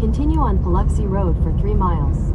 Continue on Biloxi Road for 3 miles.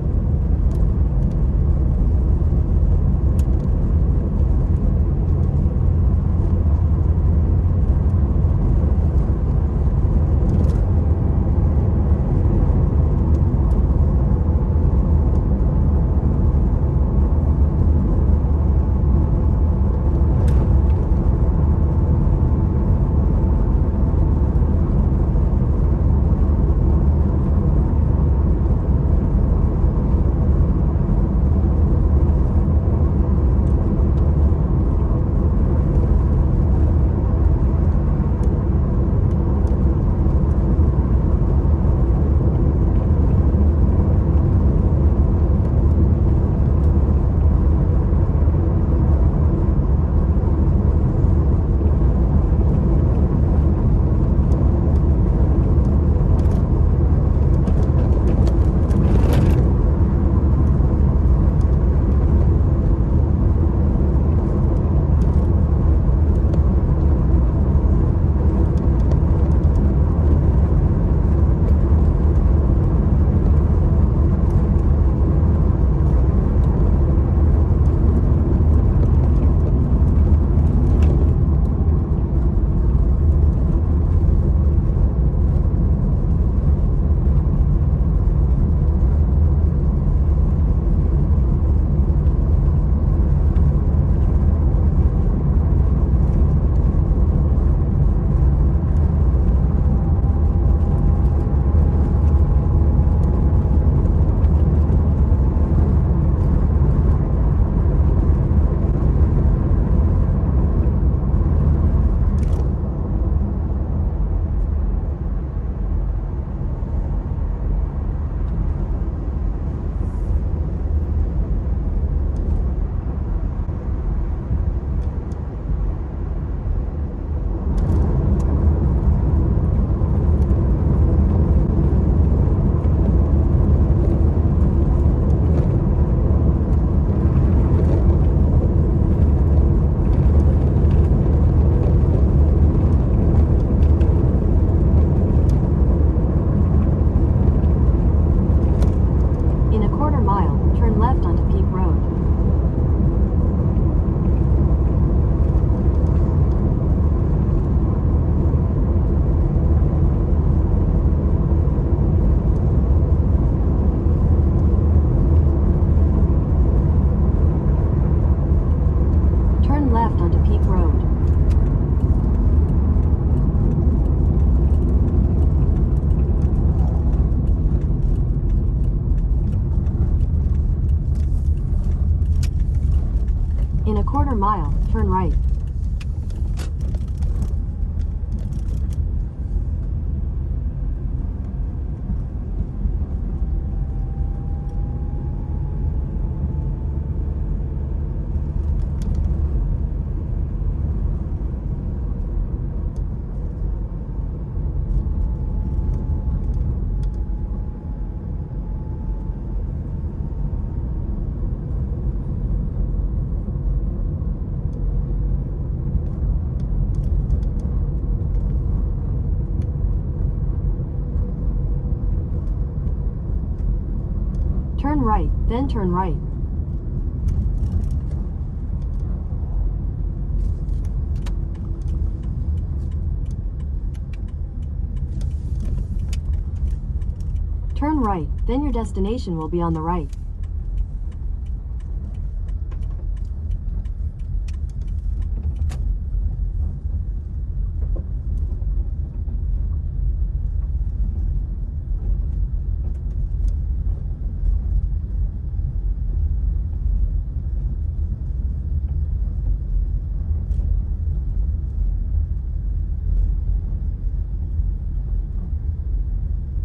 In a quarter mile, turn right. Turn right, then turn right. Turn right, then your destination will be on the right.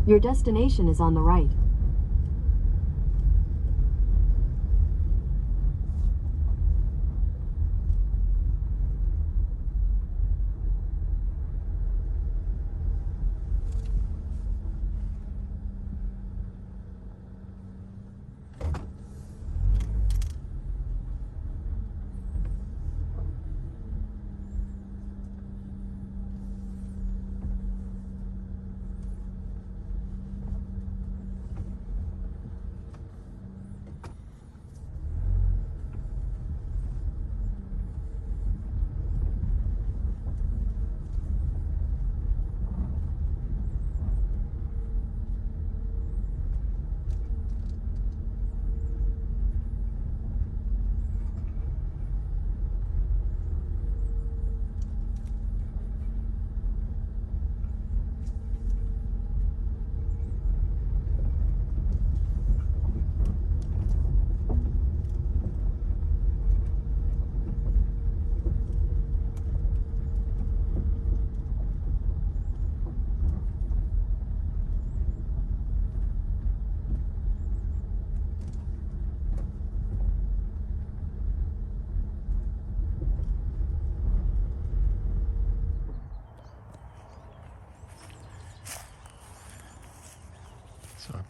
Your destination is on the right.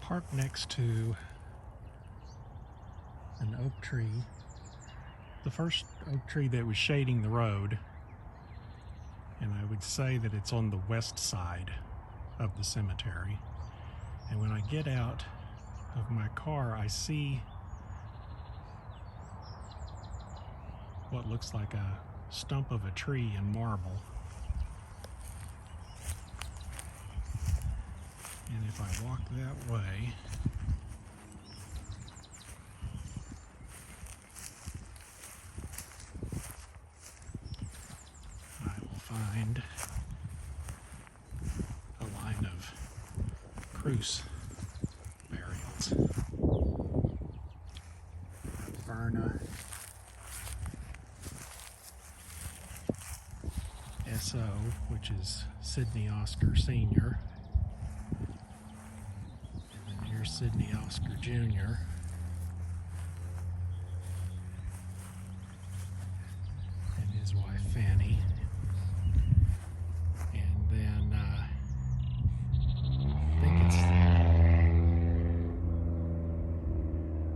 parked next to an oak tree, the first oak tree that was shading the road, and I would say that it's on the west side of the cemetery. And when I get out of my car, I see what looks like a stump of a tree in marble. And if I walk that way, I will find a line of Cruce burials. Verna, S.O., which is Sidney Oscar Sr., and then here's Sidney Oscar Jr., and his wife Fanny, and then I think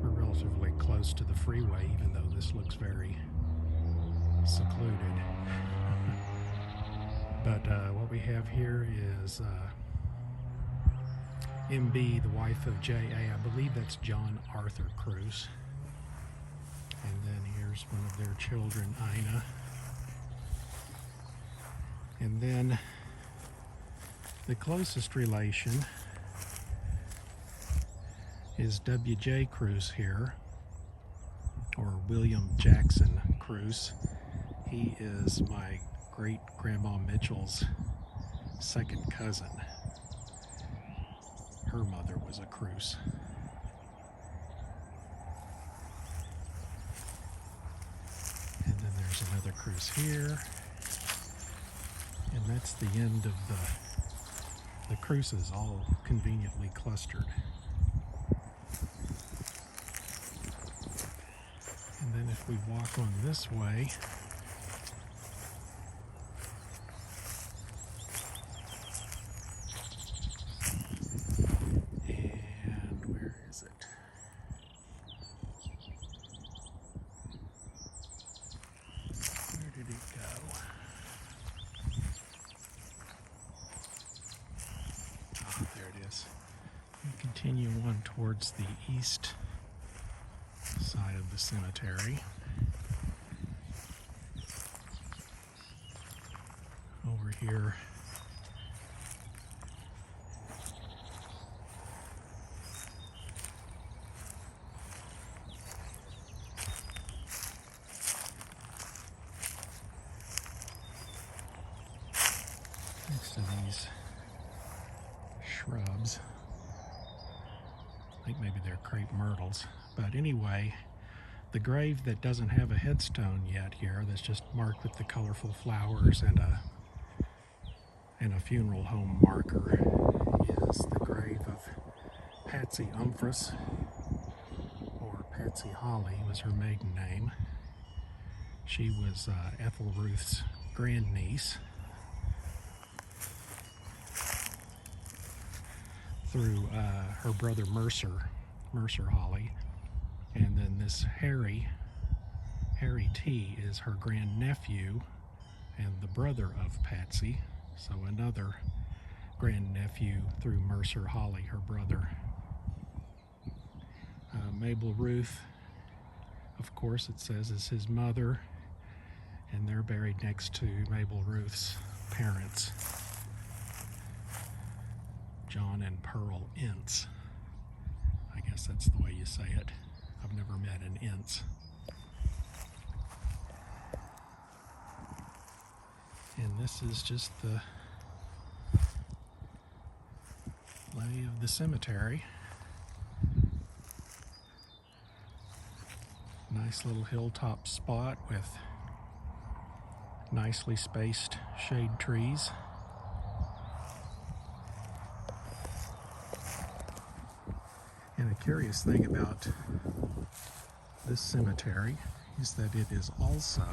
we're relatively close to the freeway, even though this looks very secluded. But what we have here is MB, the wife of J.A. I believe that's John Arthur Cruce. And then here's one of their children, Ina. And then the closest relation is W.J. Cruce here, or William Jackson Cruce. He is my great-grandma Mitchell's second cousin. Her mother was a Cruce. And then there's another Cruce here. And that's the end of the Cruces, all conveniently clustered. And then if we walk on this way, continue on towards the east side of the cemetery. Over here, next to these shrubs, I think maybe they're crepe myrtles, but anyway, the grave that doesn't have a headstone yet here, that's just marked with the colorful flowers and a funeral home marker, is the grave of Patsy Umphris, or Patsy Holly was her maiden name. She was Ethel Ruth's grandniece through her brother Mercer Holly, and then this Harry T is her grandnephew and the brother of Patsy, so another grandnephew through Mercer Holly, her brother. Mabel Ruth, of course it says, is his mother, and they're buried next to Mabel Ruth's parents, John and Pearl Ince. I guess that's the way you say it. I've never met an Ince. And this is just the lay of the cemetery. Nice little hilltop spot with nicely spaced shade trees. And a curious thing about this cemetery is that it is also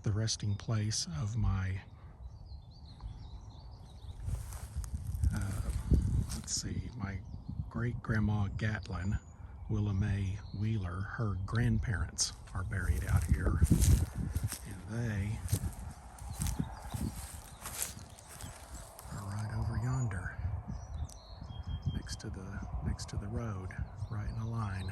the resting place of my, my great-grandma Gatlin, Willa Mae Wheeler. Her grandparents are buried out here, and they are right over yonder, next to the road, right in a line.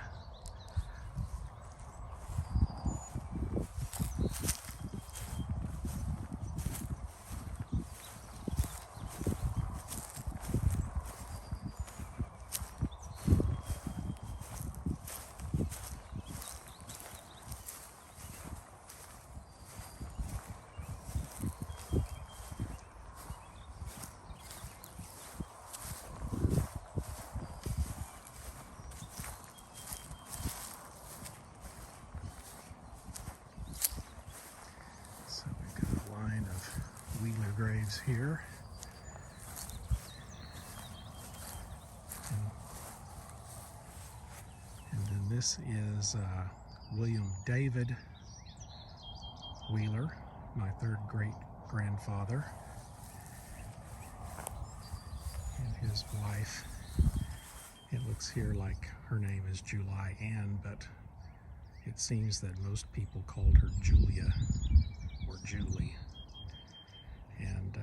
Graves here, and then this is William David Wheeler, my third great-grandfather, and his wife. It looks here like her name is July Ann, but it seems that most people called her Julia or Julie. And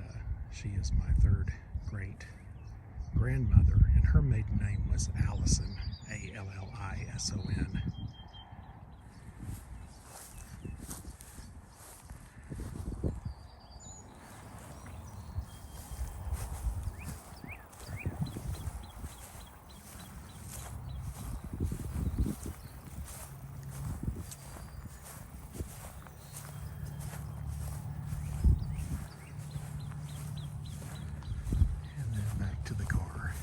she is my third great-grandmother, and her maiden name was Allison, Allison. To the car.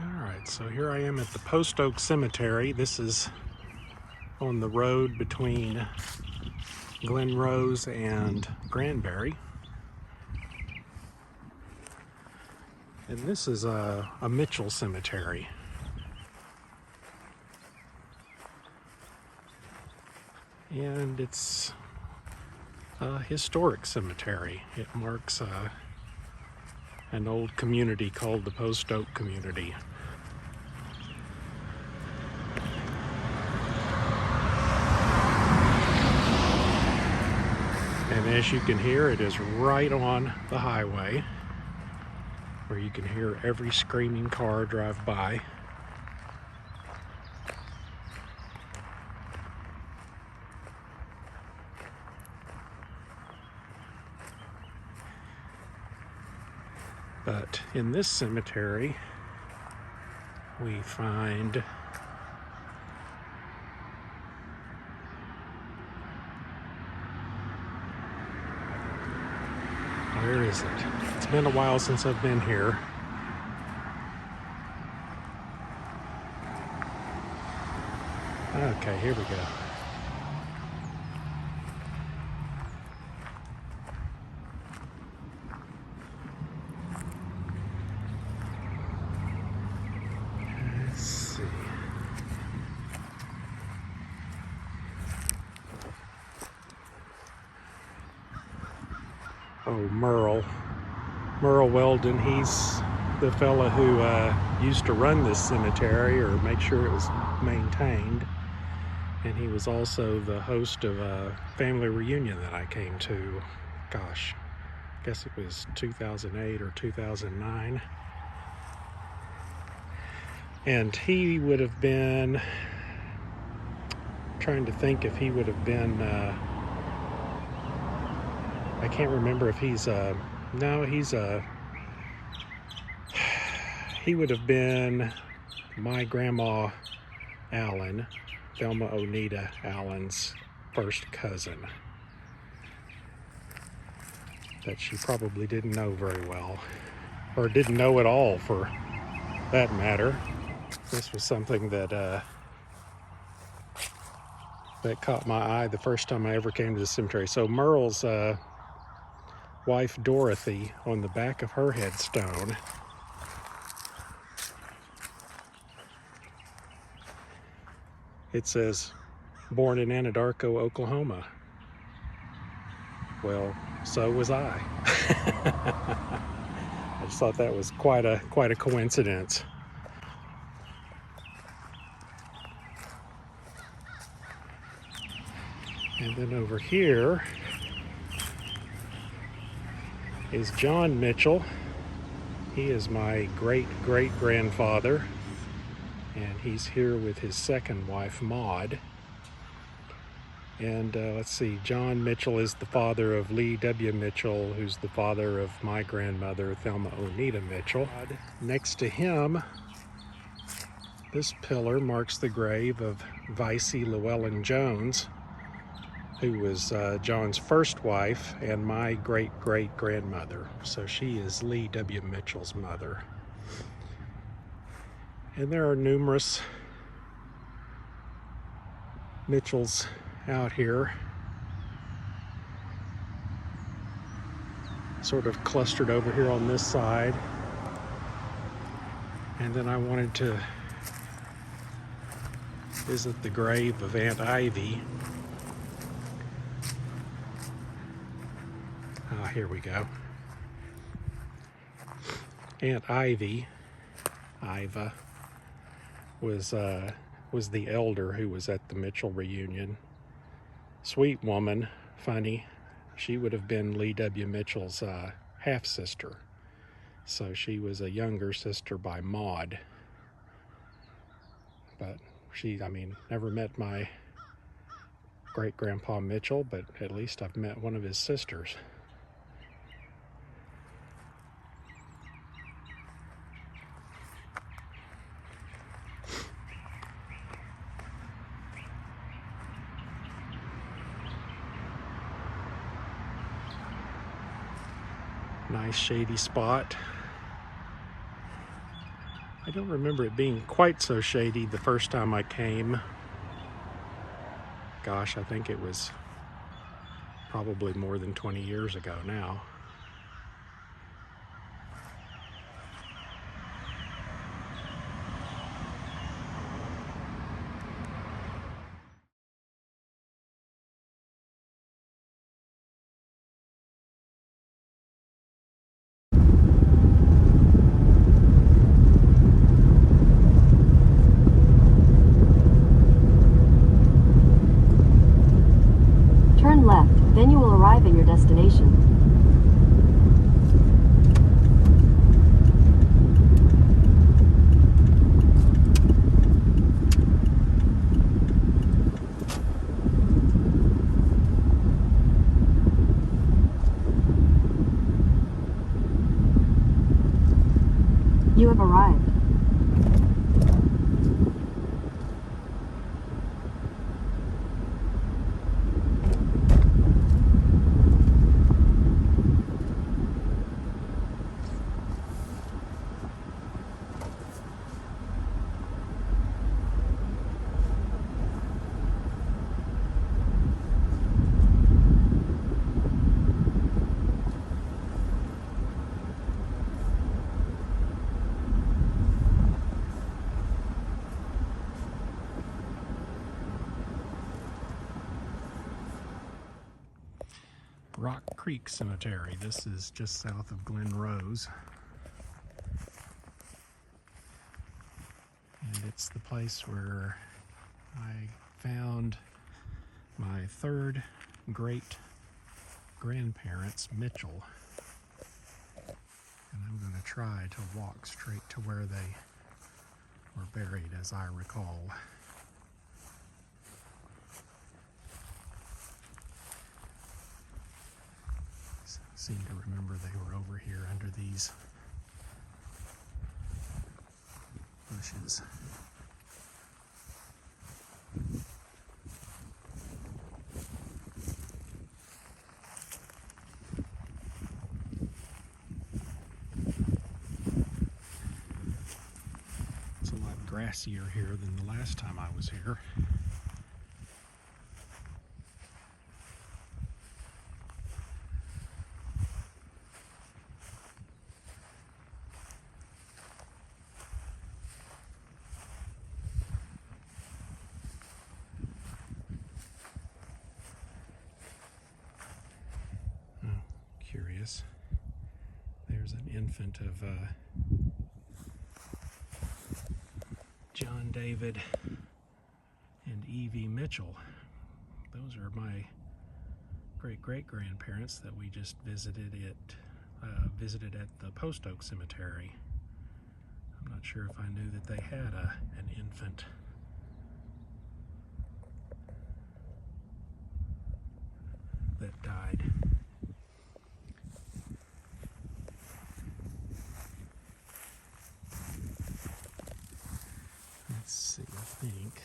Alright, so here I am at the Post Oak Cemetery. This is on the road between Glen Rose and Granbury. And this is a Mitchell cemetery. And it's a historic cemetery. It marks an old community called the Post Oak community. as you can hear, it is right on the highway where you can hear every screaming car drive by. But in this cemetery, we find where is it? It's been a while since I've been here. Okay, here we go. Let's see. Oh, Merle Weldon, he's the fella who used to run this cemetery or make sure it was maintained. And he was also the host of a family reunion that I came to, gosh, I guess it was 2008 or 2009. And he would have been, trying to think if he would have been, I can't remember if he's he would have been my grandma Allen, Thelma Onita Allen's first cousin, that she probably didn't know very well, or didn't know at all for that matter. This was something that that caught my eye the first time I ever came to the cemetery. So Merle's wife Dorothy, on the back of her headstone, it says, born in Anadarko, Oklahoma. Well, so was I. I just thought that was quite a coincidence. And then over here is John Mitchell. He is my great-great-grandfather, and he's here with his second wife, Maud. And let's see, John Mitchell is the father of Lee W. Mitchell, who's the father of my grandmother, Thelma Onita Mitchell. Next to him, this pillar marks the grave of Vicey Llewellyn Jones, who was John's first wife and my great-great-grandmother. So she is Lee W. Mitchell's mother. And there are numerous Mitchells out here, sort of clustered over here on this side. And then I wanted to visit the grave of Aunt Ivy. Ah, here we go. Aunt Ivy, Iva, was the elder who was at the Mitchell reunion. Sweet woman, funny. She would have been Lee W. Mitchell's half-sister. So she was a younger sister by Maud. But never met my great-grandpa Mitchell, but at least I've met one of his sisters. Nice shady spot. I don't remember it being quite so shady the first time I came. Gosh, I think it was probably more than 20 years ago now. Turn left, then you will arrive at your destination. You have arrived. Rock Creek Cemetery. This is just south of Glen Rose. And it's the place where I found my third great grandparents, Mitchell. And I'm going to try to walk straight to where they were buried, as I recall. Seem to remember they were over here under these bushes. It's a lot grassier here than the last time I was here. Curious. There's an infant of John David and Evie Mitchell. Those are my great-great-grandparents that we just visited at the Post Oak Cemetery. I'm not sure if I knew that they had an infant. That died. Let's see, I think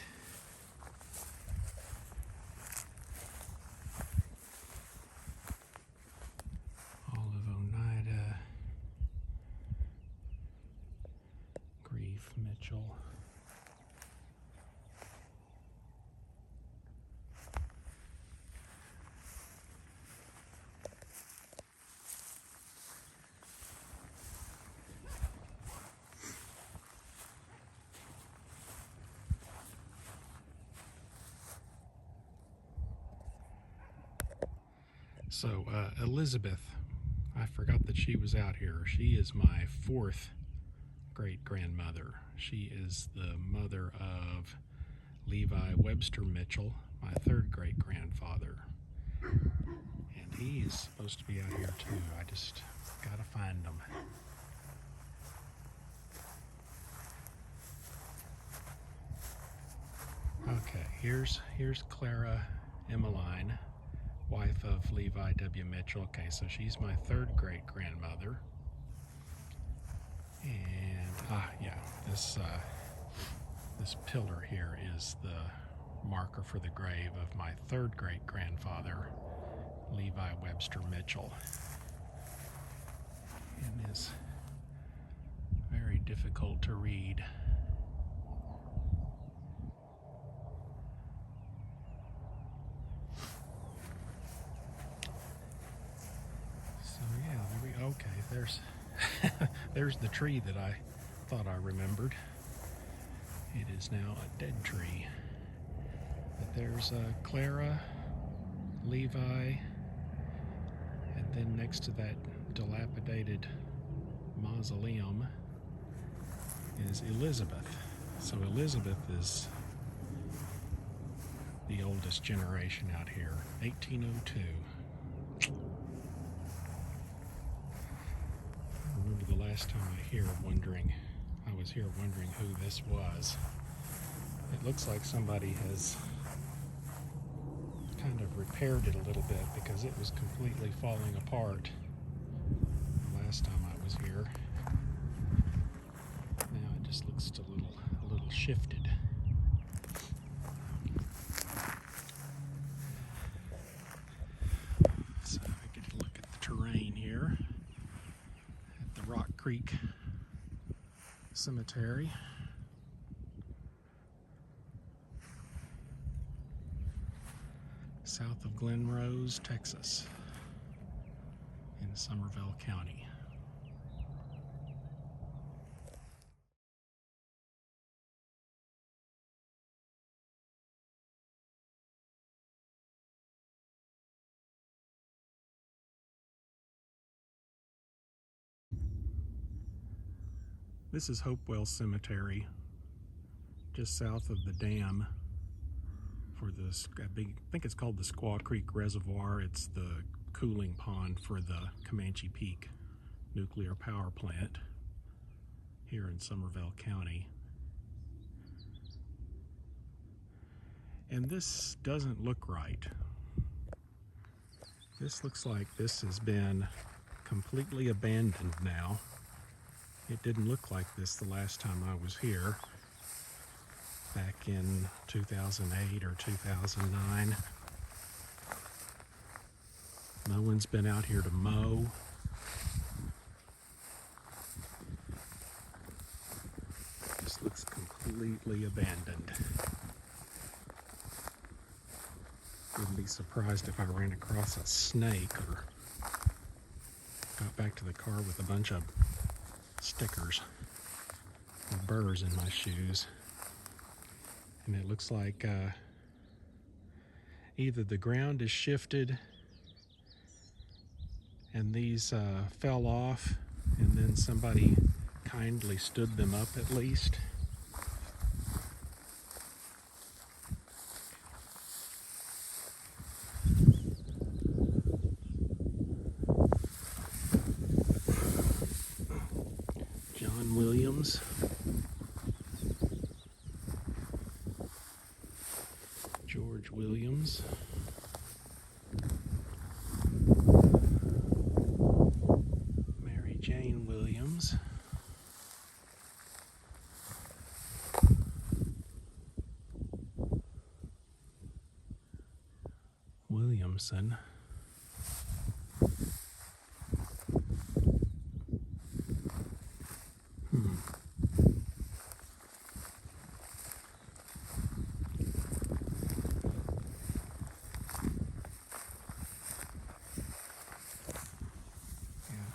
Olive Oneida, Grief Mitchell. So, Elizabeth, I forgot that she was out here. She is my fourth great-grandmother. She is the mother of Levi Webster Mitchell, my third great-grandfather. And he is supposed to be out here too. I just gotta find him. Okay, here's Clara Emmeline, wife of Levi W. Mitchell. Okay, so she's my third great-grandmother. And, yeah, this pillar here is the marker for the grave of my third great-grandfather, Levi Webster Mitchell. It is very difficult to read. Okay, there's the tree that I thought I remembered. It is now a dead tree. But there's Clara, Levi, and then next to that dilapidated mausoleum is Elizabeth. So Elizabeth is the oldest generation out here, 1802. I remember the last time I was here wondering who this was. It looks like somebody has kind of repaired it a little bit because it was completely falling apart the last time I was here. shifted. So I get to look at the terrain here at the Rock Creek Cemetery. South of Glen Rose, Texas, in Somervell County. This is Hopewell Cemetery, just south of the dam for this big, I think it's called the Squaw Creek Reservoir. It's the cooling pond for the Comanche Peak nuclear power plant here in Somervell County. And this doesn't look right. This looks like this has been completely abandoned now. It didn't look like this the last time I was here, back in 2008 or 2009. No one's been out here to mow. This looks completely abandoned. Wouldn't be surprised if I ran across a snake or got back to the car with a bunch of stickers with burrs in my shoes. And it looks like either the ground is shifted and these fell off and then somebody kindly stood them up at least. John Williams. George Williams. Mary Jane Williams. Williamson.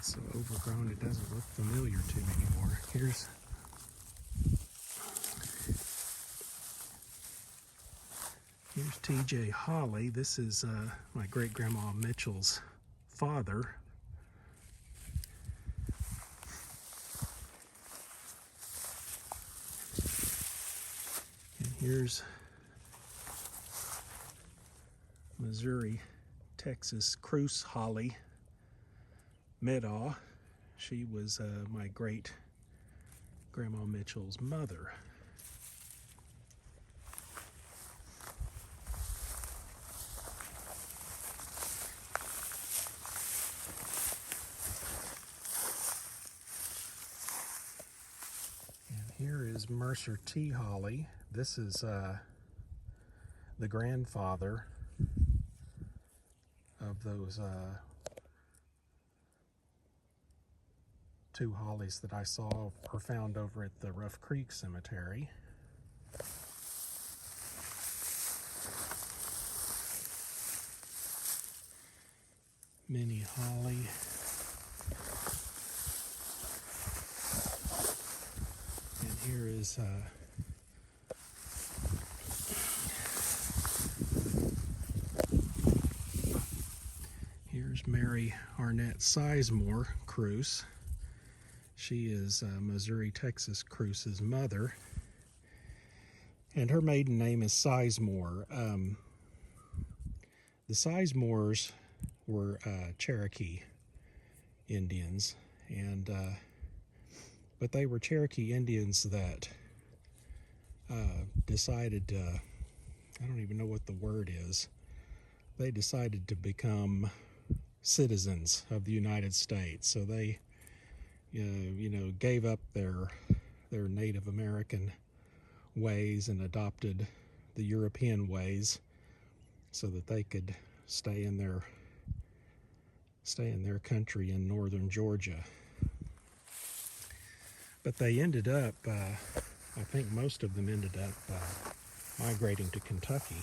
So overgrown it doesn't look familiar to me anymore. Here's T.J. Holly. This is my great-grandma Mitchell's father. And here's Missouri, Texas Cruce Holly Medaw. She was my great-grandma Mitchell's mother. And here is Mercer T. Holly. This is the grandfather of those two hollies that I saw or found over at the Rough Creek Cemetery. Minnie Holly. And here is here's Mary Arnett Sizemore Cruce. She is Missouri, Texas Cruce's mother, and her maiden name is Sizemore. The Sizemores were Cherokee Indians, and but they were Cherokee Indians that decided to, I don't even know what the word is, they decided to become citizens of the United States. So they gave up their Native American ways and adopted the European ways so that they could stay in their country in northern Georgia. But they ended up, I think most of them ended up migrating to Kentucky.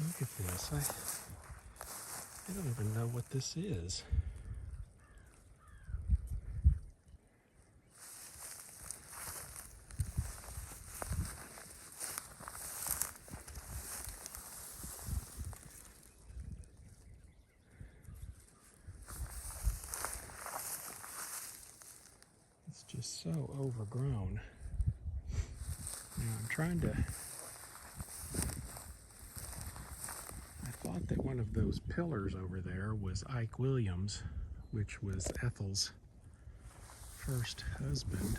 Look at this. I don't even know what this is. It's just so overgrown. Now I'm trying to... I thought that one of those pillars over there was Ike Williams, which was Ethel's first husband.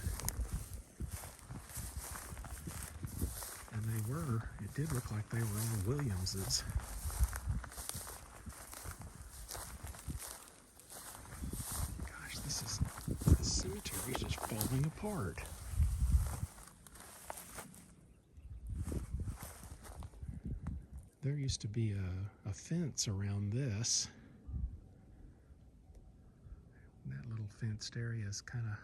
And it did look like they were all Williamses. Gosh, this cemetery is just falling apart. There used to be a fence around this. That little fenced area is kind of,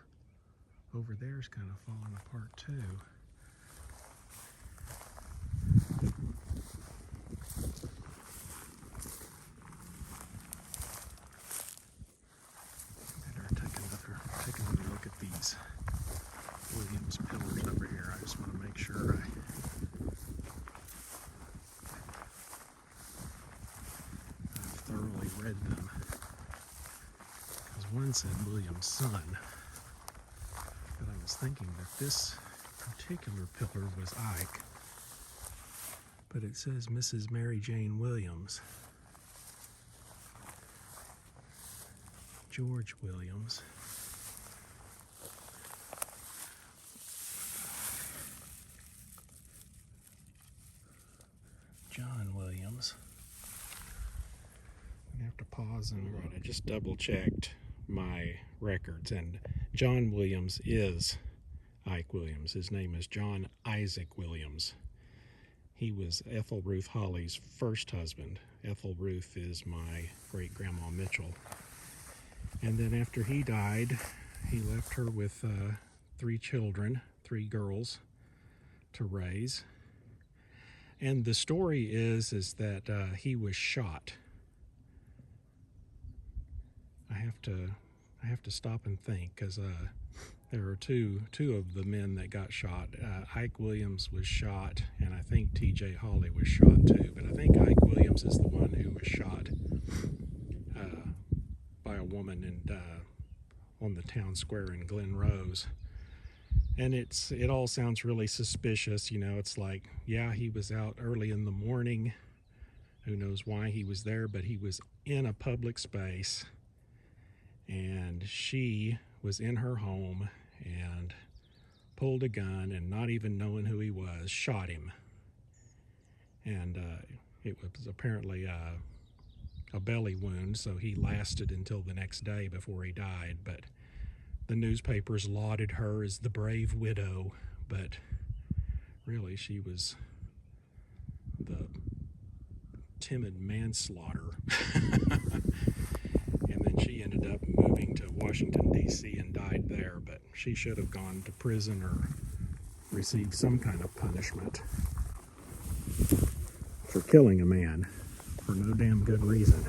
over there is kind of falling apart too. Taking a look at these Williams pillars over here. I just want to make sure I've thoroughly read them. Because one said William's son, but I was thinking that this particular pillar was Ike, but it says Mrs. Mary Jane Williams. George Williams. John Williams. I'm gonna have to pause and write. I just double checked my records, and John Williams is Ike Williams. His name is John Isaac Williams. He was Ethel Ruth Holly's first husband. Ethel Ruth is my great-grandma Mitchell. And then after he died, he left her with 3 children, 3 girls to raise. And the story is that he was shot. I have to stop and think, because there are two of the men that got shot. Ike Williams was shot, and I think T.J. Holly was shot too. But I think Ike Williams is the one who was shot by a woman on the town square in Glen Rose. And it all sounds really suspicious, you know. It's like, yeah, he was out early in the morning. Who knows why he was there, but he was in a public space, and she was in her home and pulled a gun, and not even knowing who he was, shot him. And it was apparently a belly wound, so he lasted until the next day before he died. But the newspapers lauded her as the brave widow, but really she was the timid manslaughter. And then she ended up moving to Washington, D.C. and died there, but she should have gone to prison or received some kind of punishment for killing a man for no damn good reason.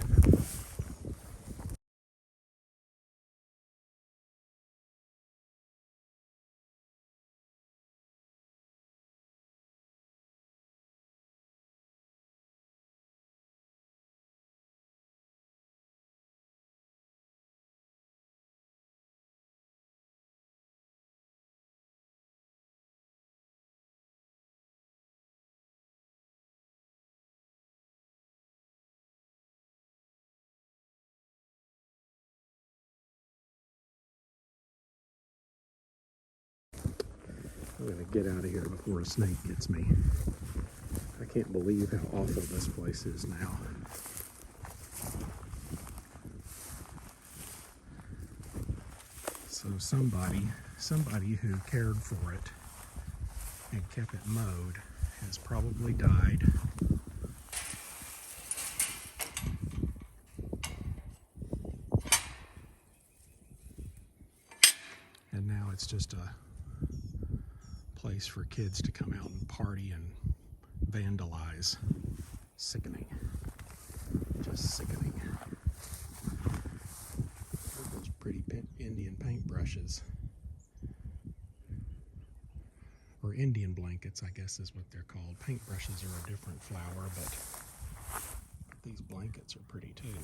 I'm going to get out of here before a snake gets me. I can't believe how awful this place is now. So somebody somebody who cared for it and kept it mowed has probably died. And now it's just a place for kids to come out and party and vandalize. Sickening. Just sickening. Look at those pretty Indian paintbrushes. Or Indian blankets, I guess is what they're called. Paintbrushes are a different flower, but these blankets are pretty too.